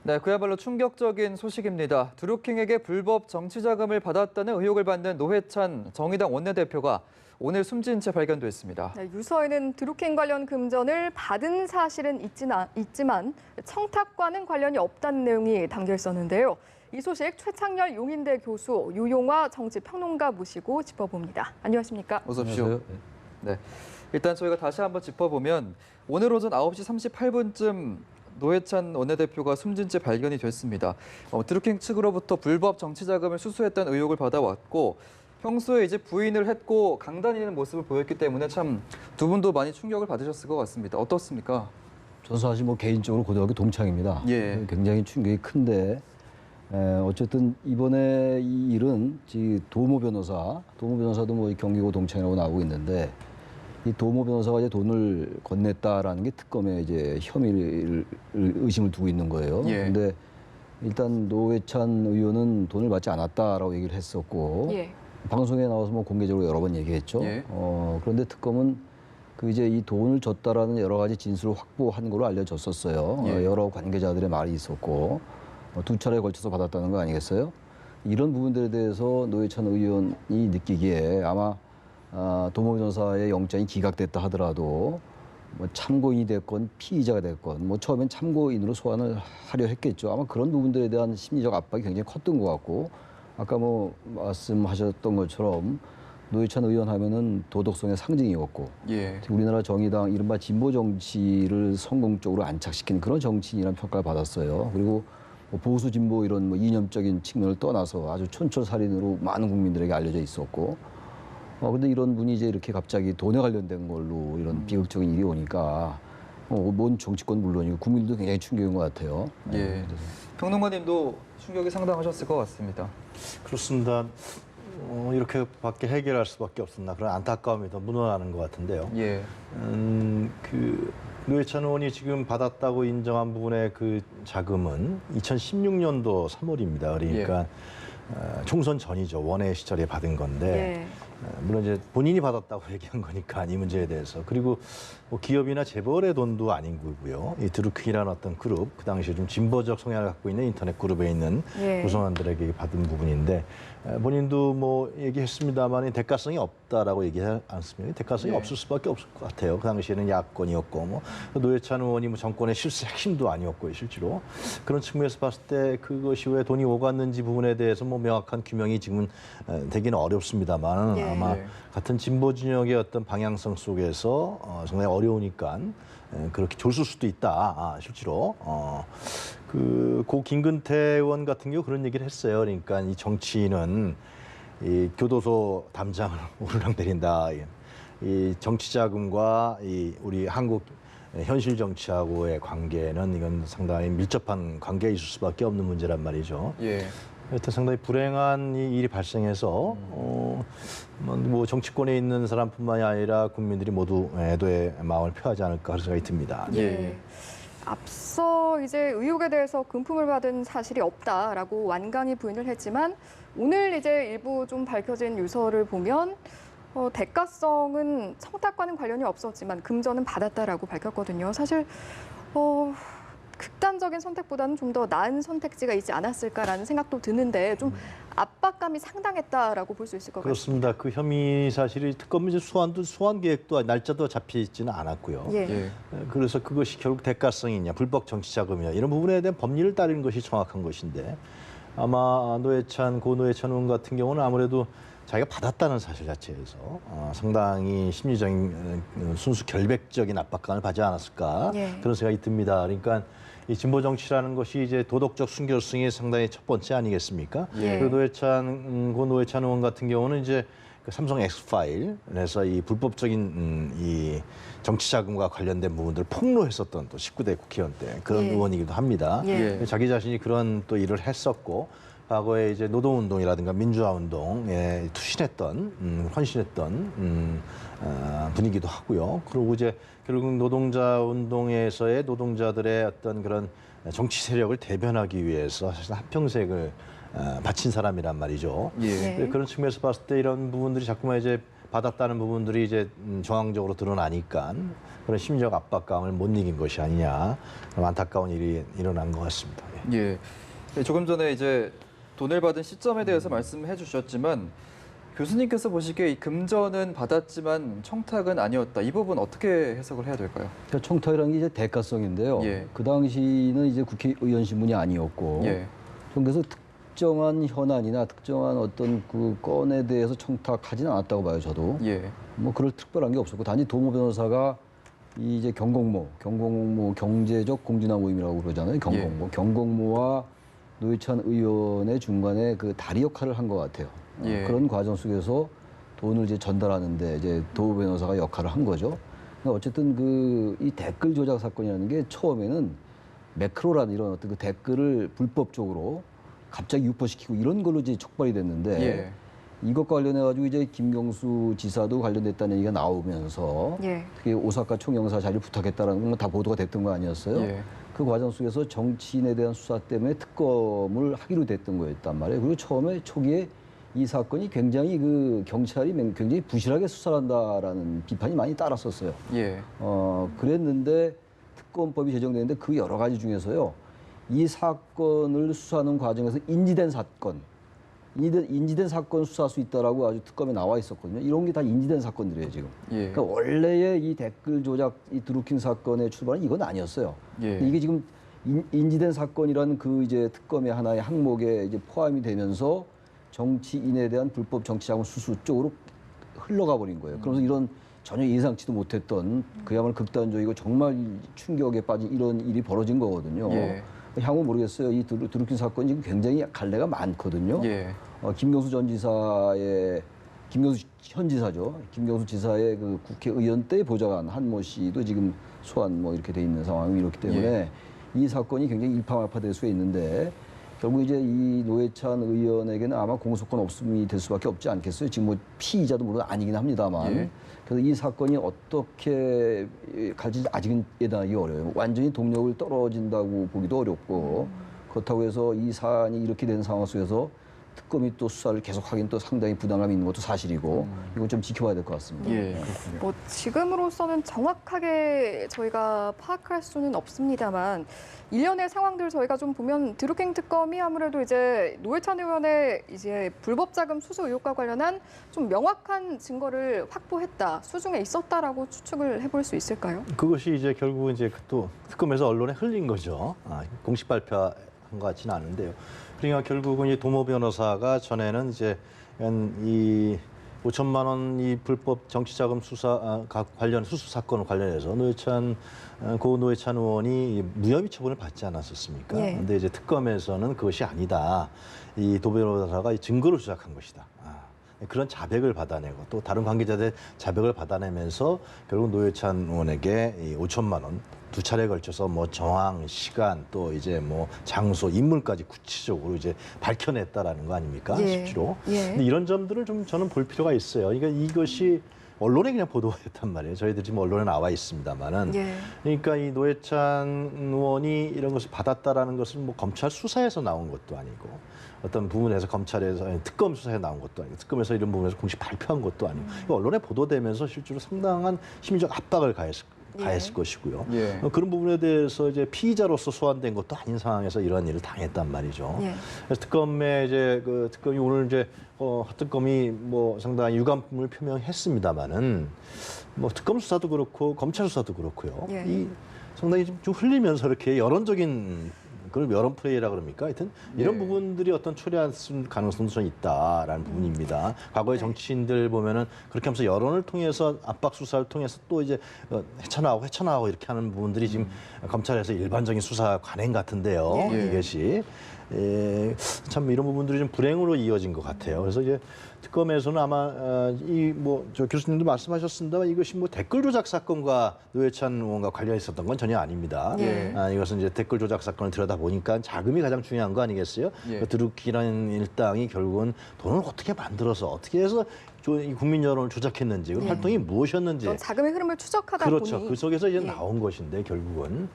네, 그야말로 충격적인 소식입니다. 드루킹에게 불법 정치 자금을 받았다는 의혹을 받는 노회찬 정의당 원내대표가 오늘 숨진 채 발견됐습니다. 네, 유서에는 드루킹 관련 금전을 받은 사실은 있지만 청탁과는 관련이 없다는 내용이 담겨 있었는데요. 이 소식 최창렬 용인대 교수, 유용화 정치평론가 모시고 짚어봅니다. 안녕하십니까? 어서 오십시오. 네, 일단 저희가 다시 한번 짚어보면 오늘 오전 9시 38분쯤 노회찬 원내대표가 숨진 채 발견이 됐습니다. 드루킹 측으로부터 불법 정치 자금을 수수했다는 의혹을 받아왔고 평소에 이제 부인을 했고 강단이는 모습을 보였기 때문에 참 두 분도 많이 충격을 받으셨을 것 같습니다. 어떻습니까? 저는 사실 개인적으로 고등학교 동창입니다. 예. 굉장히 충격이 큰데 어쨌든 이번에 이 일은 도모 변호사도 경기고 동창이라고 나오고 있는데 이 도모 변호사가 이제 돈을 건넸다라는 게 특검에 이제 혐의를 의심을 두고 있는 거예요. 예. 근데 일단 노회찬 의원은 돈을 받지 않았다라고 얘기를 했었고 예. 방송에 나와서 공개적으로 여러 번 얘기했죠. 예. 그런데 특검은 이제 이 돈을 줬다라는 여러 가지 진술을 확보한 걸로 알려졌었어요. 예. 여러 관계자들의 말이 있었고 두 차례에 걸쳐서 받았다는 거 아니겠어요? 이런 부분들에 대해서 노회찬 의원이 느끼기에 아마 도모 변호사의 영장이 기각됐다 하더라도 참고인이 됐건 피의자가 됐건 처음엔 참고인으로 소환을 하려 했겠죠. 아마 그런 부분들에 대한 심리적 압박이 굉장히 컸던 것 같고 아까 말씀하셨던 것처럼 노회찬 의원 하면은 도덕성의 상징이었고 예. 우리나라 정의당 이른바 진보 정치를 성공적으로 안착시킨 그런 정치인이라는 평가를 받았어요. 그리고 보수 진보 이런 이념적인 측면을 떠나서 아주 촌철살인으로 많은 국민들에게 알려져 있었고 근데 이런 분이 이제 이렇게 갑자기 돈에 관련된 걸로 이런 비극적인 일이 오니까 뭔 정치권 물론이고 국민들도 굉장히 충격인 것 같아요. 예. 평론가님도 충격이 상당하셨을 것 같습니다. 그렇습니다. 이렇게밖에 해결할 수밖에 없었나 그런 안타까움이 더 묻어나는 것 같은데요. 예. 노회찬 의원이 지금 받았다고 인정한 부분의 그 자금은 2016년도 3월입니다. 그러니까 총선 전이죠. 원외 시절에 받은 건데 물론 이제 본인이 받았다고 얘기한 거니까 이 문제에 대해서 그리고 기업이나 재벌의 돈도 아닌 거고요. 이 드루킹이라는 어떤 그룹 그 당시에 좀 진보적 성향을 갖고 있는 인터넷 그룹에 있는 구성원들에게 받은 부분인데 본인도 얘기했습니다만 대가성이 없다라고 얘기하지 않습니다. 대가성이 없을 수밖에 없을 것 같아요. 그 당시에는 야권이었고 노회찬 의원이 정권의 실세 핵심도 아니었고요. 실제로 그런 측면에서 봤을 때 그것이 왜 돈이 오갔는지 부분에 대해서 명확한 규명이 지금은 되기는 어렵습니다만 아마 같은 진보 진영의 어떤 방향성 속에서 상당히 어려우니까 그렇게 줬을 수도 있다. 실제로 고 김근태 의원 같은 경우 그런 얘기를 했어요. 그러니까 이 정치인은 이 교도소 담장을 오르락내린다. 이 정치 자금과 이 우리 한국 현실 정치하고의 관계는 이건 상당히 밀접한 관계가 있을 수밖에 없는 문제란 말이죠. 예. 여튼 상당히 불행한 이 일이 발생해서 정치권에 있는 사람뿐만이 아니라 국민들이 모두 애도의 마음을 표하지 않을까 그런 생각이 듭니다. 예. 앞서 이제 의혹에 대해서 금품을 받은 사실이 없다라고 완강히 부인을 했지만 오늘 이제 일부 좀 밝혀진 유서를 보면 대가성은 청탁과는 관련이 없었지만 금전은 받았다라고 밝혔거든요. 사실 극단적인 선택보다는 좀 더 나은 선택지가 있지 않았을까라는 생각도 드는데 좀 압박감이 상당했다라고 볼 수 있을 것 같습니다. 그렇습니다. 그 혐의 사실이 특검 이제 소환 계획도 날짜도 잡혀 있지는 않았고요. 예. 그래서 그것이 결국 대가성이 있냐, 불법 정치 자금이냐 이런 부분에 대한 법리를 따르는 것이 정확한 것인데 아마 고 노회찬 의원 같은 경우는 아무래도 자기가 받았다는 사실 자체에서 상당히 심리적인 순수 결백적인 압박감을 받지 않았을까 그런 생각이 듭니다. 그러니까 이 진보 정치라는 것이 이제 도덕적 순결성이 상당히 첫 번째 아니겠습니까? 고 노회찬 의원 같은 경우는 이제 그 삼성 엑스파일에서 이 불법적인 이 정치 자금과 관련된 부분들을 폭로했었던 또 19대 국회의원 때 그런 의원이기도 합니다. 자기 자신이 그런 또 일을 했었고 과거에 이제 노동운동이라든가 민주화운동에 투신했던, 헌신했던 분이기도 하고요. 그리고 이제 결국 노동자운동에서의 노동자들의 어떤 그런 정치 세력을 대변하기 위해서 사실 한평생을 바친 사람이란 말이죠. 그런 측면에서 봤을 때 이런 부분들이 자꾸만 이제 받았다는 부분들이 이제 정황적으로 드러나니까 그런 심리적 압박감을 못 이긴 것이 아니냐, 그런 안타까운 일이 일어난 것 같습니다. 예. 조금 전에 이제 돈을 받은 시점에 대해서 말씀해 주셨지만 교수님께서 보시기에 이 금전은 받았지만 청탁은 아니었다. 이 부분 어떻게 해석을 해야 될까요? 그러니까 청탁이라는 게 이제 대가성인데요. 예. 그 당시는 이제 국회의원 신분이 아니었고, 예. 그래서 특정한 현안이나 특정한 어떤 그 건에 대해서 청탁하지는 않았다고 봐요, 저도. 예. 뭐 그럴 특별한 게 없었고, 단지 도모 변호사가 이 이제 경공모 경제적 공진화 모임이라고 그러잖아요. 경공모와 노회찬 의원의 중간에 그 다리 역할을 한 것 같아요. 예. 그런 과정 속에서 돈을 이제 전달하는데 이제 도 변호사가 역할을 한 거죠. 그러니까 어쨌든 그 이 댓글 조작 사건이라는 게 처음에는 매크로라는 이런 어떤 그 댓글을 불법적으로 갑자기 유포시키고 이런 걸로 이제 촉발이 됐는데 예. 이것과 관련해 가지고 이제 김경수 지사도 관련됐다는 얘기가 나오면서 예. 특히 오사카 총영사 자리를 부탁했다라는 건 다 보도가 됐던 거 아니었어요? 예. 그 과정 속에서 정치인에 대한 수사 때문에 특검을 하기로 됐던 거였단 말이에요. 그리고 처음에 초기에 이 사건이 굉장히 그 경찰이 굉장히 부실하게 수사를 한다라는 비판이 많이 따랐었어요. 예. 그랬는데 특검법이 제정되는데 그 여러 가지 중에서요. 이 사건을 수사하는 과정에서 인지된 사건 수사할 수 있다라고 아주 특검에 나와 있었거든요. 이런 게 다 인지된 사건들이에요, 지금. 예. 그러니까 원래의 이 댓글 조작, 이 드루킹 사건의 출발은 이건 아니었어요. 예. 이게 지금 인지된 사건이라는 그 이제 특검의 하나의 항목에 이제 포함이 되면서 정치인에 대한 불법 정치자금 수수 쪽으로 흘러가 버린 거예요. 그러면서 이런 전혀 예상치도 못했던 그야말로 극단적이고 정말 충격에 빠진 이런 일이 벌어진 거거든요. 예. 향후 모르겠어요. 이 드루킹 사건이 지금 굉장히 갈래가 많거든요. 예. 김경수 현 지사죠. 김경수 지사의 그 국회의원 때 보좌관 한모 씨도 지금 소환 뭐 이렇게 돼 있는 상황이 이렇기 때문에 이 사건이 굉장히 일파만파될 수 있는데 결국 이제 이 노회찬 의원에게는 아마 공소권 없음이 될 수밖에 없지 않겠어요. 지금 뭐 피의자도 물론 아니긴 합니다만. 예. 그래서 이 사건이 어떻게 갈지 아직은 예단하기 어려워요. 완전히 동력을 떨어진다고 보기도 어렵고 그렇다고 해서 이 사안이 이렇게 된 상황 속에서 특검이 또 수사를 계속하기는 또 상당히 부담감이 있는 것도 사실이고 이건 좀 지켜봐야 될 것 같습니다. 예. 그렇군요. 뭐 지금으로서는 정확하게 저희가 파악할 수는 없습니다만 일련의 상황들 저희가 좀 보면 드루킹 특검이 아무래도 이제 노회찬 의원의 이제 불법 자금 수수 의혹과 관련한 좀 명확한 증거를 확보했다, 수중에 있었다라고 추측을 해볼 수 있을까요? 그것이 이제 결국은 이제 또 특검에서 언론에 흘린 거죠. 공식 발표한 것 같지는 않은데요. 그러니까 결국은 이 도모 변호사가 전에는 이제 이 5천만 원 이 불법 정치자금 수사 관련 수수 사건 관련해서 고 노회찬 의원이 무혐의 처분을 받지 않았었습니까? 예. 근데 이제 특검에서는 그것이 아니다. 이 도 변호사가 증거를 조작한 것이다. 그런 자백을 받아내고 또 다른 관계자들의 자백을 받아내면서 결국 노회찬 의원에게 이 5천만 원 두 차례에 걸쳐서 뭐 정황, 시간 또 이제 뭐 장소, 인물까지 구체적으로 이제 밝혀냈다라는 거 아닙니까? 예. 실제로. 예. 근데 이런 점들을 좀 저는 볼 필요가 있어요. 그러니까 이것이 언론에 그냥 보도가 됐단 말이에요. 저희들이 지금 언론에 나와 있습니다만은. 예. 그러니까 이 노회찬 의원이 이런 것을 받았다라는 것은 뭐 검찰 수사에서 나온 것도 아니고 어떤 부분에서 검찰에서 특검 수사에 나온 것도 아니고 특검에서 이런 부분에서 공식 발표한 것도 아니고 언론에 보도되면서 실제로 상당한 심리적 압박을 가했을 것이고요. 예. 그런 부분에 대해서 이제 피의자로서 소환된 것도 아닌 상황에서 이런 일을 당했단 말이죠. 예. 그래서 특검에 이제 그 특검이 오늘 이제 특검이 뭐 상당히 유감을 표명했습니다만은 뭐 특검 수사도 그렇고 검찰 수사도 그렇고요. 예. 이 상당히 좀 흘리면서 이렇게 여론적인 그걸 여론 플레이라 그럽니까? 하여튼 이런 예. 부분들이 어떤 초래할 가능성도 좀 있다라는 부분입니다. 과거의 정치인들 보면은 그렇게 하면서 여론을 통해서 압박 수사를 통해서 또 이제 헤쳐나오고 이렇게 하는 부분들이 지금 검찰에서 일반적인 수사 관행 같은데요. 예. 이것이 참 이런 부분들이 좀 불행으로 이어진 것 같아요. 그래서 이제 특검에서는 아마 이 뭐 저 교수님도 말씀하셨습니다만 이것이 뭐 댓글 조작 사건과 노회찬 의원과 관련이 있었던 건 전혀 아닙니다. 예. 이것은 이제 댓글 조작 사건을 들여다 보니까 자금이 가장 중요한 거 아니겠어요? 예. 그 드루킹이라는 일당이 결국은 돈을 어떻게 만들어서 어떻게 해서 이 국민 여론을 조작했는지 그 예. 활동이 무엇이었는지 어떤 자금의 흐름을 추적하다 그렇죠. 보니 그 속에서 이제 예. 나온 것인데 결국은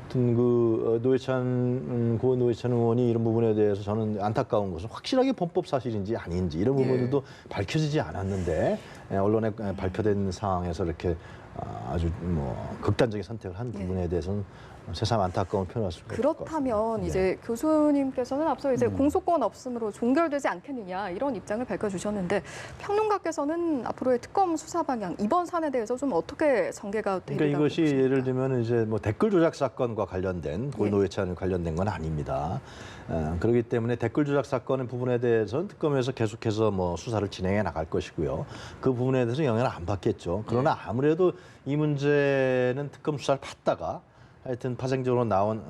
하여튼 그 고 노회찬 의원이 이런 부분에 대해서 저는 안타까운 것은 확실하게 범법 사실인지 아닌지 이런 부분들도 밝혀지지 않았는데 언론에 발표된 상황에서 이렇게 아주 뭐 극단적인 선택을 한 부분에 대해서는 새삼 안타까운 표현을 할 수가 있을 것 같습니다. 그렇다면 이제 교수님께서는 앞서 이제 공소권 없음으로 종결되지 않겠느냐 이런 입장을 밝혀주셨는데 평론가께서는 앞으로의 특검 수사 방향 이번 사안에 대해서 좀 어떻게 전개가 되리라고 그러니까 이것이 보십니까? 예를 들면 이제 뭐 댓글 조작 사건과 관련된 고 예. 노회찬 관련된 건 아닙니다. 그렇기 때문에 댓글 조작 사건의 부분에 대해서는 특검에서 계속해서 뭐 수사를 진행해 나갈 것이고요. 그 부분에 대해서 영향을 안 받겠죠. 그러나 아무래도 이 문제는 특검 수사를 받다가 하여튼 파생적으로 나온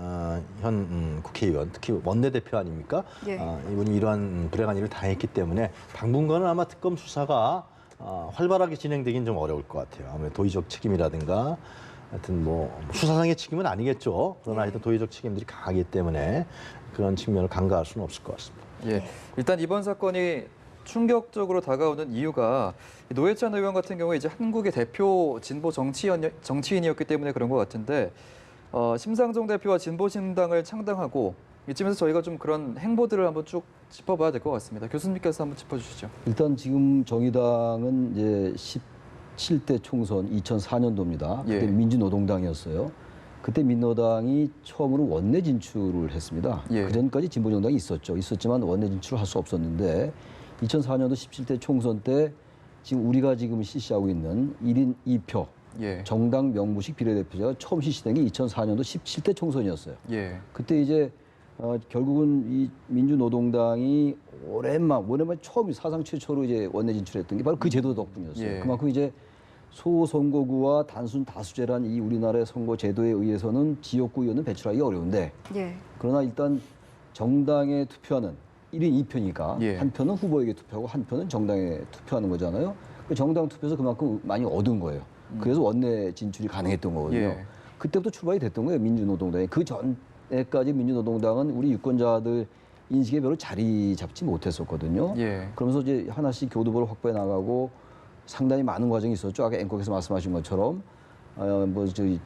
현 국회의원, 특히 원내대표 아닙니까? 예. 이분이 이러한 불행한 일을 당했기 때문에 당분간은 아마 특검 수사가 활발하게 진행되긴 좀 어려울 것 같아요. 아무래도 도의적 책임이라든가 하여튼 뭐 수사상의 책임은 아니겠죠. 그러나 하여튼 도의적 책임들이 강하기 때문에 그런 측면을 간과할 수는 없을 것 같습니다. 예, 일단 이번 사건이 충격적으로 다가오는 이유가 노회찬 의원 같은 경우에 이제 한국의 대표 진보 정치인이었기 때문에 그런 것 같은데 심상정 대표와 진보신당을 창당하고 이쯤에서 저희가 좀 그런 행보들을 한번 쭉 짚어봐야 될 것 같습니다. 교수님께서 한번 짚어주시죠. 일단 지금 정의당은 이제 17대 총선 2004년도입니다. 그때 예. 민주노동당이었어요. 그때 민노당이 처음으로 원내 진출을 했습니다. 예. 그전까지 진보정당이 있었죠. 있었지만 원내 진출을 할 수 없었는데 2004년도 17대 총선 때 지금 우리가 지금 실시하고 있는 1인 2표 예, 정당 명부식 비례대표제가 처음 실시된 게 2004년도 17대 총선이었어요. 예, 그때 이제 결국은 이 민주노동당이 오랜만에 처음 사상 최초로 이제 원내 진출했던 게 바로 그 제도 덕분이었어요. 예. 그만큼 이제 소선거구와 단순 다수제란 이 우리나라의 선거 제도에 의해서는 지역구 의원은 배출하기 어려운데 예. 그러나 일단 정당에 투표하는 1인 2표니까 예. 한 표는 후보에게 투표하고 한 표는 정당에 투표하는 거잖아요. 그 정당 투표에서 그만큼 많이 얻은 거예요. 그래서 원내 진출이 가능했던 거거든요. 예. 그때부터 출발이 됐던 거예요, 민주노동당이. 그 전에까지 민주노동당은 우리 유권자들 인식에 별로 자리 잡지 못했었거든요. 예. 그러면서 이제 하나씩 교두보를 확보해 나가고 상당히 많은 과정이 있었죠. 아까 앵커께서 말씀하신 것처럼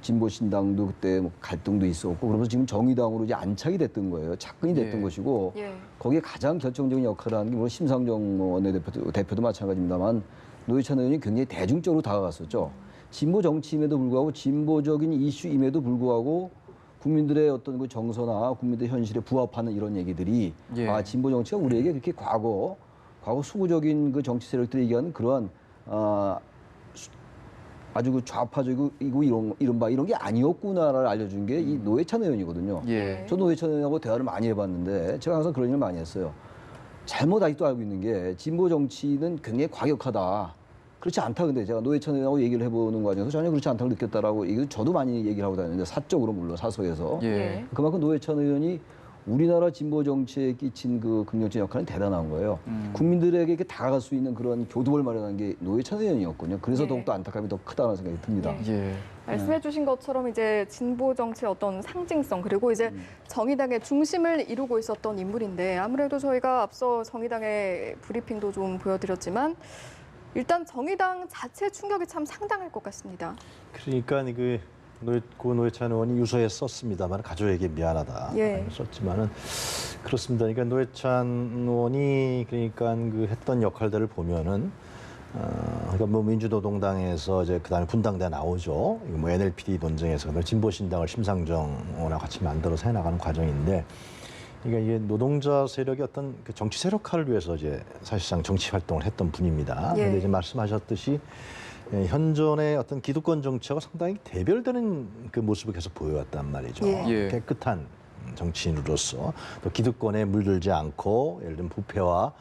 진보신당도 그때 뭐 갈등도 있었고 그러면서 지금 정의당으로 이제 안착이 됐던 거예요. 착근이 됐던 예. 것이고 예. 거기에 가장 결정적인 역할을 하는 게 물론 심상정 원내대표도 마찬가지입니다만 노회찬 의원이 굉장히 대중적으로 다가갔었죠. 진보 정치임에도 불구하고 진보적인 이슈임에도 불구하고 국민들의 어떤 그 정서나 국민들의 현실에 부합하는 이런 얘기들이 예. 진보 정치가 우리에게 그렇게 과거 수구적인 그 정치 세력들이 얘기하는 그러한 아주 그 좌파적이고 이런 게 아니었구나를 알려준 게 이 노회찬 의원이거든요. 예. 저 노회찬 의원하고 대화를 많이 해봤는데 제가 항상 그런 일을 많이 했어요. 잘못 아직도 알고 있는 게 진보 정치는 굉장히 과격하다. 그렇지 않다. 근데 제가 노회찬 의원하고 얘기를 해보는 과정에서 전혀 그렇지 않다고 느꼈다라고 저도 많이 얘기를 하고 다녔는데 사적으로 물론 사석에서 예. 그만큼 노회찬 의원이 우리나라 진보 정치에 끼친 그 긍정적 역할은 대단한 거예요. 국민들에게 이렇게 다가갈 수 있는 그런 교두보를 마련한 게 노회찬 의원이었거든요. 그래서 예. 더욱더 안타까움이 더 크다는 생각이 듭니다. 예. 말씀해주신 것처럼 이제 진보 정치의 어떤 상징성 그리고 이제 정의당의 중심을 이루고 있었던 인물인데 아무래도 저희가 앞서 정의당의 브리핑도 좀 보여드렸지만 일단 정의당 자체 충격이 참 상당할 것 같습니다. 그러니까 고 노회찬 의원이 유서에 썼습니다만 가족에게 미안하다 예. 썼지만은 그렇습니다. 그러니까 노회찬 의원이 그러니까 그 했던 역할들을 보면은 그러니까 뭐 민주노동당에서 이제 그다음에 분당대 나오죠. 이거 뭐 NLPD 논쟁에서 진보신당을 심상정하고 같이 만들어서 해나가는 과정인데. 그러니까 이게 노동자 세력의 어떤 그 정치 세력화를 위해서 이제 사실상 정치 활동을 했던 분입니다. 예. 그런데 이제 말씀하셨듯이 현존의 어떤 기득권 정치하고 상당히 대별되는 그 모습을 계속 보여왔단 말이죠. 예. 예. 깨끗한 정치인으로서 또 기득권에 물들지 않고 예를 들면 부패와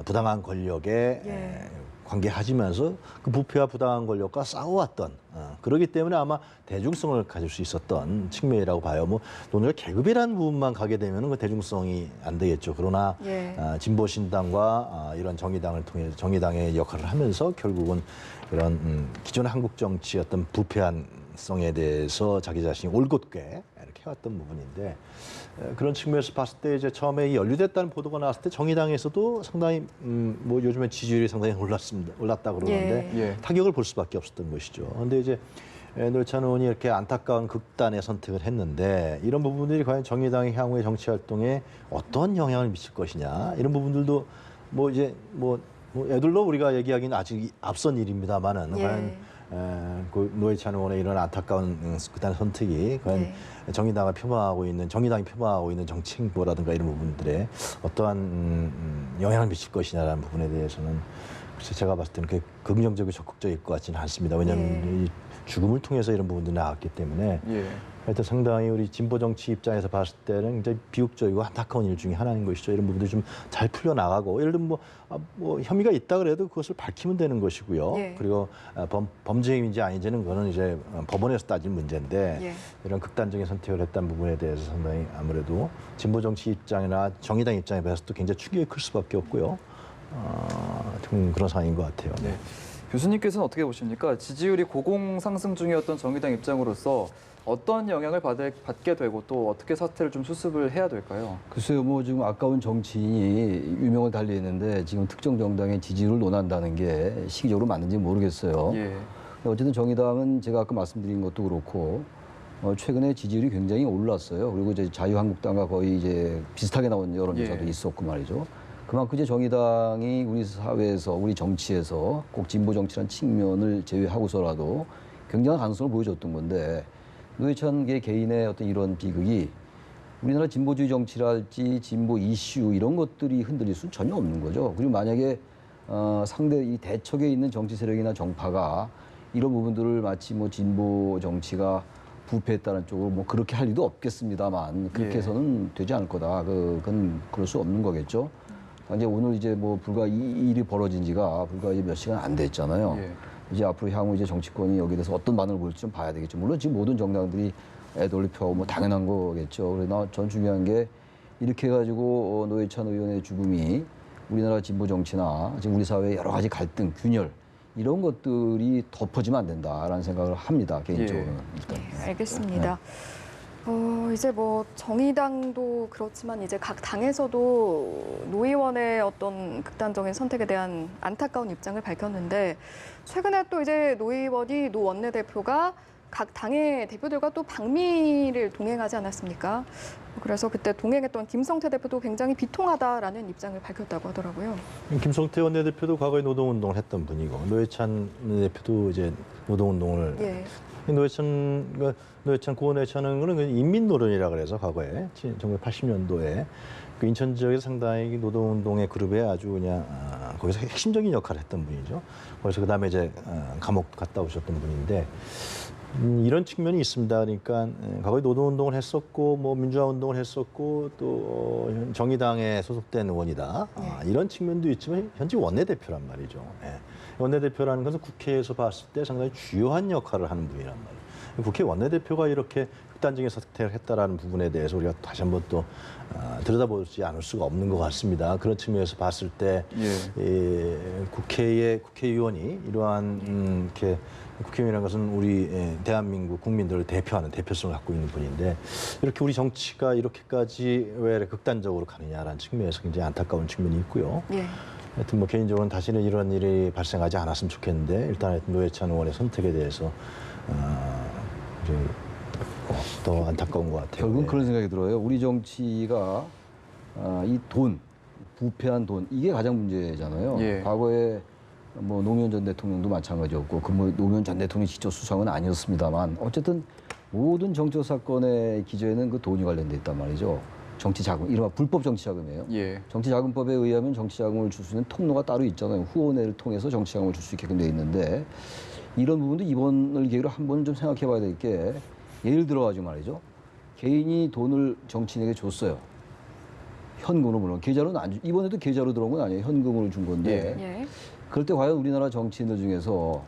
부당한 권력에 예. 관계하지면서 그 부패와 부당한 권력과 싸워왔던 그렇기 때문에 아마 대중성을 가질 수 있었던 측면이라고 봐요. 뭐 논의가 계급이라는 부분만 가게 되면 그 대중성이 안 되겠죠. 그러나 예. 진보신당과 이런 정의당을 통해 정의당의 역할을 하면서 결국은 이런 기존의 한국 정치의 어떤 부패한성에 대해서 자기 자신이 올곧게 이렇게 해왔던 부분인데 그런 측면에서 봤을 때 이제 처음에 연루됐다는 보도가 나왔을 때 정의당에서도 상당히 뭐 요즘에 지지율이 상당히 올랐다 그러는데 예. 타격을 볼 수밖에 없었던 것이죠. 그런데 이제 노회찬 의원이 이렇게 안타까운 극단의 선택을 했는데 이런 부분들이 과연 정의당의 향후의 정치 활동에 어떤 영향을 미칠 것이냐 이런 부분들도 뭐 이제 뭐 애들로 우리가 얘기하기는 아직 앞선 일입니다만은 예. 과연 그 노회찬 의원의 이런 안타까운 극단의 선택이 과연 정의당이 표방하고 있는 정치 행보라든가 이런 부분들에 어떠한 영향을 미칠 것이냐라는 부분에 대해서는 글쎄 제가 봤을 때는 그게 긍정적이고 적극적일 것 같지는 않습니다. 왜냐하면 이 죽음을 통해서 이런 부분들이 나왔기 때문에 예. 하여튼 상당히 우리 진보 정치 입장에서 봤을 때는 굉장히 비극적이고 안타까운 일 중에 하나인 것이죠. 이런 부분들이 좀 잘 풀려 나가고 예를 들면 뭐 혐의가 있다 그래도 그것을 밝히면 되는 것이고요. 예. 그리고 범죄 행위인지 아닌지는 그거는 이제 법원에서 따질 문제인데 예. 이런 극단적인 선택을 했다는 부분에 대해서 상당히 아무래도 진보 정치 입장이나 정의당 입장에 봐서도 굉장히 충격이 클 수밖에 없고요. 좀 그런 상황인 것 같아요. 네. 교수님께서는 어떻게 보십니까? 지지율이 고공 상승 중이었던 정의당 입장으로서 어떤 영향을 받게 되고 또 어떻게 사태를 좀 수습을 해야 될까요? 글쎄요, 뭐 지금 아까운 정치인이 유명을 달리했는데 지금 특정 정당의 지지율을 논한다는 게 시기적으로 맞는지 모르겠어요. 예. 어쨌든 정의당은 제가 아까 말씀드린 것도 그렇고 최근에 지지율이 굉장히 올랐어요. 그리고 이제 자유한국당과 거의 이제 비슷하게 나온 여론조사도 예. 있었고 말이죠. 그만큼 이제 정의당이 우리 사회에서 우리 정치에서 꼭 진보 정치라는 측면을 제외하고서라도 굉장한 가능성을 보여줬던 건데 노회찬 개인의 어떤 이런 비극이 우리나라 진보주의 정치랄지 진보 이슈 이런 것들이 흔들릴 수는 전혀 없는 거죠. 그리고 만약에 상대 이 대척에 있는 정치 세력이나 정파가 이런 부분들을 마치 뭐 진보 정치가 부패했다는 쪽으로 뭐 그렇게 할 리도 없겠습니다만 그렇게 예. 해서는 되지 않을 거다. 그건 그럴 수 없는 거겠죠. 이제 오늘 이제 뭐 불과 이 일이 벌어진 지가 불과 이제 몇 시간 안 됐잖아요. 예. 이제 앞으로 향후 이제 정치권이 여기에 대해서 어떤 반응을 보일지 좀 봐야 되겠죠. 물론 지금 모든 정당들이 애돌리표하고 뭐 당연한 거겠죠. 그러나 전 중요한 게 이렇게 해가지고 노회찬 의원의 죽음이 우리나라 진보 정치나 지금 우리 사회의 여러 가지 갈등, 균열 이런 것들이 덮어지면 안 된다라는 생각을 합니다. 개인적으로는. 일단. 네, 알겠습니다. 이제 뭐 정의당도 그렇지만 이제 각 당에서도 노 의원의 어떤 극단적인 선택에 대한 안타까운 입장을 밝혔는데 최근에 또 이제 노 의원이 노 원내대표가 각 당의 대표들과 또 방미를 동행하지 않았습니까? 그래서 그때 동행했던 김성태 대표도 굉장히 비통하다라는 입장을 밝혔다고 하더라고요. 김성태 원내대표도 과거에 노동운동을 했던 분이고 노회찬 대표도 이제 노동운동을 예. 노회찬 고원회찬은 거는 인민노련이라 그래서 과거에 1980년도에 그 인천 지역에서 상당히 노동운동의 그룹에 아주 그냥 거기서 핵심적인 역할을 했던 분이죠. 그래서 그다음에 이제 감옥 갔다 오셨던 분인데 이런 측면이 있습니다. 그러니까 과거에 노동운동을 했었고 뭐 민주화운동을 했었고 또 정의당에 소속된 의원이다. 이런 측면도 있지만 현재 원내대표란 말이죠. 예. 원내대표라는 것은 국회에서 봤을 때 상당히 주요한 역할을 하는 분이란 말이에요. 국회 원내대표가 이렇게 극단적인 선택을 했다라는 부분에 대해서 우리가 다시 한번 또 들여다보지 않을 수가 없는 것 같습니다. 그런 측면에서 봤을 때 국회의원이 이러한 이렇게 국회의원이라는 것은 우리 대한민국 국민들을 대표하는 대표성을 갖고 있는 분인데 이렇게 우리 정치가 이렇게까지 왜 극단적으로 가느냐라는 측면에서 굉장히 안타까운 측면이 있고요. 예. 하여튼 뭐 개인적으로는 다시는 이런 일이 발생하지 않았으면 좋겠는데 일단 하여튼 노회찬 의원의 선택에 대해서 이제 더 안타까운 것 같아요. 결국은 그런 생각이 들어요. 우리 정치가 이 돈, 부패한 돈 이게 가장 문제잖아요. 예. 과거에 뭐 노무현 전 대통령도 마찬가지였고 그 뭐 노무현 전 대통령이 직접 수상은 아니었습니다만 어쨌든 모든 정치적 사건의 기저에는 그 돈이 관련돼 있단 말이죠. 정치 자금, 이른바 불법 정치 자금이에요. 예. 정치 자금법에 의하면 정치 자금을 줄 수 있는 통로가 따로 있잖아요. 후원회를 통해서 정치 자금을 줄 수 있게끔 돼 있는데 이런 부분도 이번을 계기로 한 번은 좀 생각해 봐야 될 게 예를 들어가지고 말이죠. 개인이 돈을 정치인에게 줬어요. 현금으로 물론 계좌로는 안 주, 이번에도 계좌로 들어온 건 아니에요. 현금으로 준 건데 예. 그럴 때 과연 우리나라 정치인들 중에서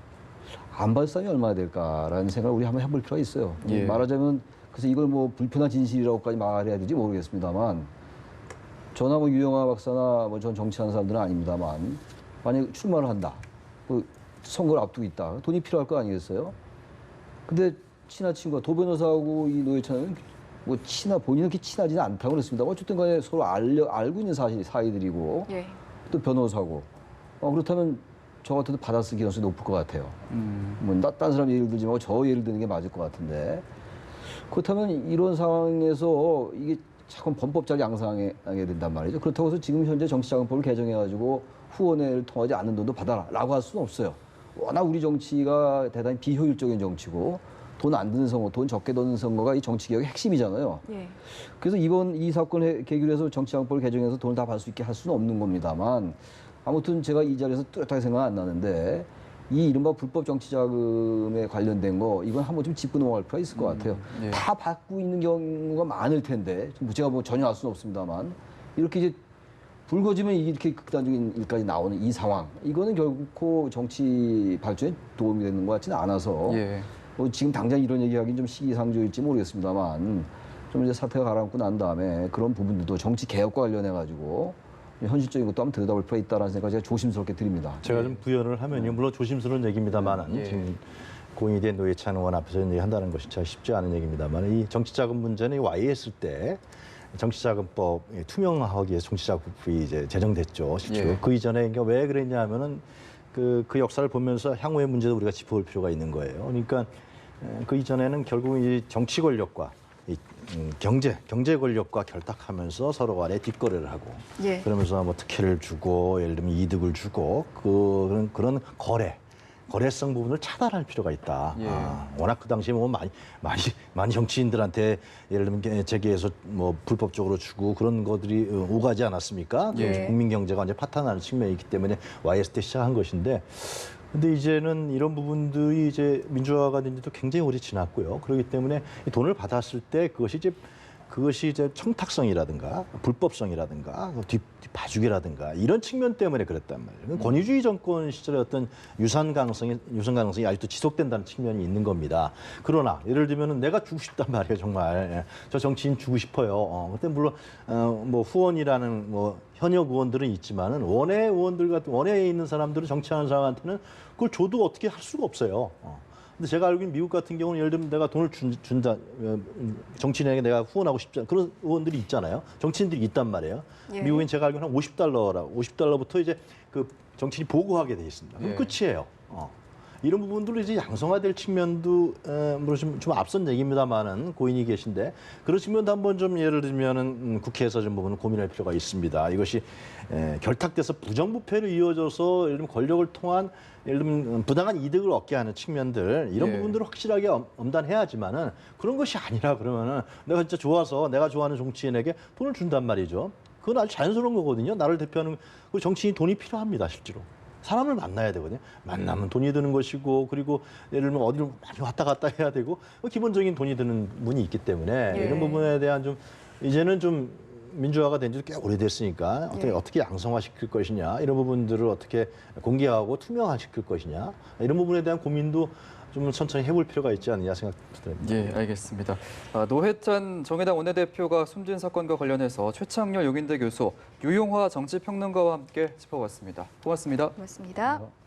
안발상이 얼마나 될까라는 생각을 우리 한번 해볼 필요가 있어요. 예. 말하자면 그래서 이걸 뭐 불편한 진실이라고까지 말해야 될지 모르겠습니다만 저나 뭐 유영아 박사나 뭐 전 정치하는 사람들은 아닙니다만 만약에 출마를 한다. 뭐 선거를 앞두고 있다. 돈이 필요할 거 아니겠어요? 근데 친한 친구가 도 변호사하고 이 노회찬은 뭐 본인은 그렇게 친하지는 않다고 그랬습니다. 어쨌든 간에 서로 알고 있는 사이들이고 예. 또 변호사고 그렇다면 저 같아도 받았을 가능성이 높을 것 같아요. 다른 사람 예를 들지 말고 저 예를 드는 게 맞을 것 같은데 그렇다면 이런 상황에서 이게 자꾸 범법자를 양상하게 된단 말이죠. 그렇다고 해서 지금 현재 정치자금법을 개정해가지고 후원회를 통하지 않는 돈도 받아라라고 할 수는 없어요. 워낙 우리 정치가 대단히 비효율적인 정치고 돈 안 드는 선거, 돈 적게 드는 선거가 이 정치개혁의 핵심이잖아요. 예. 그래서 이번 이 사건을 계기로 해서 정치자금법을 개정해서 돈을 다 받을 수 있게 할 수는 없는 겁니다만 아무튼 제가 이 자리에서 뚜렷하게 생각 안 나는데 이 이른바 불법 정치자금에 관련된 거 이건 한번 좀 짚고 넘어갈 필요가 있을 것 같아요. 예. 다 받고 있는 경우가 많을 텐데 제가 뭐 전혀 알 수는 없습니다만 이렇게 이제 불거지면 이렇게 극단적인 일까지 나오는 이 상황 이거는 결코 정치 발전에 도움이 되는 것 같지는 않아서 예. 뭐 지금 당장 이런 얘기하기는 좀 시기상조일지 모르겠습니다만 좀 이제 사태가 가라앉고 난 다음에 그런 부분들도 정치 개혁과 관련해 가지고 현실적인 것도 한번 들여다볼 필요가 있다는 생각을 제가 조심스럽게 드립니다. 제가 좀 부연을 하면요. 물론 조심스러운 얘기입니다만은 예. 지금 고인이 된 노회찬 의원 앞에서 얘기한다는 것이 참 쉽지 않은 얘기입니다만 이 정치자금 문제는 와이했을 때 정치자금법 투명하기 위해서 정치자금법이 이제 제정됐죠. 실제로 예. 그 이전에 그러니까 왜 그랬냐 하면은 그 역사를 보면서 향후의 문제도 우리가 짚어볼 필요가 있는 거예요. 그러니까 그 이전에는 결국 이 정치 권력과 이 경제 권력과 결탁하면서 서로 간에 뒷거래를 하고 예. 그러면서 뭐 특혜를 주고 예를 들면 이득을 주고 그런 거래성 부분을 차단할 필요가 있다. 예. 워낙 그 당시에 뭐 많이 정치인들한테 예를 들면 재계에서 뭐 불법적으로 주고 그런 것들이 오가지 않았습니까? 예. 국민 경제가 이제 파탄나는 측면이 있기 때문에 YS 때 시작한 것인데. 근데 이제는 이런 부분들이 이제 민주화가 된 지도 굉장히 오래 지났고요. 그렇기 때문에 이 돈을 받았을 때 그것이 이제 청탁성이라든가 불법성이라든가 뒷봐주기라든가 이런 측면 때문에 그랬단 말이에요. 권위주의 정권 시절의 어떤 유산 가능성이 아직도 지속된다는 측면이 있는 겁니다. 그러나 예를 들면은 내가 주고 싶단 말이에요, 정말. 예. 저 정치인 주고 싶어요. 그때 물론 뭐 후원이라는 뭐 현역 의원들은 있지만은 원외 의원들 같은 원외에 있는 사람들은 정치하는 사람한테는 그걸 줘도 어떻게 할 수가 없어요. 근데 제가 알기로는 미국 같은 경우는 예를 들면 내가 돈을 준다, 정치인에게 내가 후원하고 싶지 않은 그런 의원들이 있잖아요. 정치인들이 있단 말이에요. 예. 미국엔 제가 알기로는 한 $50부터 이제 그 정치인이 보고하게 돼 있습니다. 그럼 예. 끝이에요. 이런 부분들로 이제 양성화될 측면도 물론 좀 앞선 얘기입니다만은 고인이 계신데 그런 측면도 한번 좀 예를 들면은 국회에서 좀 부분은 고민할 필요가 있습니다. 이것이 결탁돼서 부정부패로 이어져서 예를 들면 권력을 통한 예를 들면 부당한 이득을 얻게 하는 측면들 이런 예. 부분들을 확실하게 엄단해야지만은 그런 것이 아니라 그러면은 내가 진짜 좋아서 내가 좋아하는 정치인에게 돈을 준단 말이죠. 그건 아주 자연스러운 거거든요. 나를 대표하는 그 정치인이 돈이 필요합니다, 실제로. 사람을 만나야 되거든요. 만나면 돈이 드는 것이고 그리고 예를 들면 어디를 많이 왔다 갔다 해야 되고 기본적인 돈이 드는 분이 있기 때문에 예. 이런 부분에 대한 좀 이제는 좀 민주화가 된 지도 꽤 오래됐으니까 어떻게 양성화시킬 것이냐 이런 부분들을 어떻게 공개하고 투명화시킬 것이냐 이런 부분에 대한 고민도 좀 천천히 해볼 필요가 있지 않느냐 생각됩니다. 예, 알겠습니다. 노회찬 정의당 원내대표가 숨진 사건과 관련해서 최창렬 용인대 교수, 유용화 정치평론가와 함께 짚어봤습니다. 고맙습니다. 고맙습니다.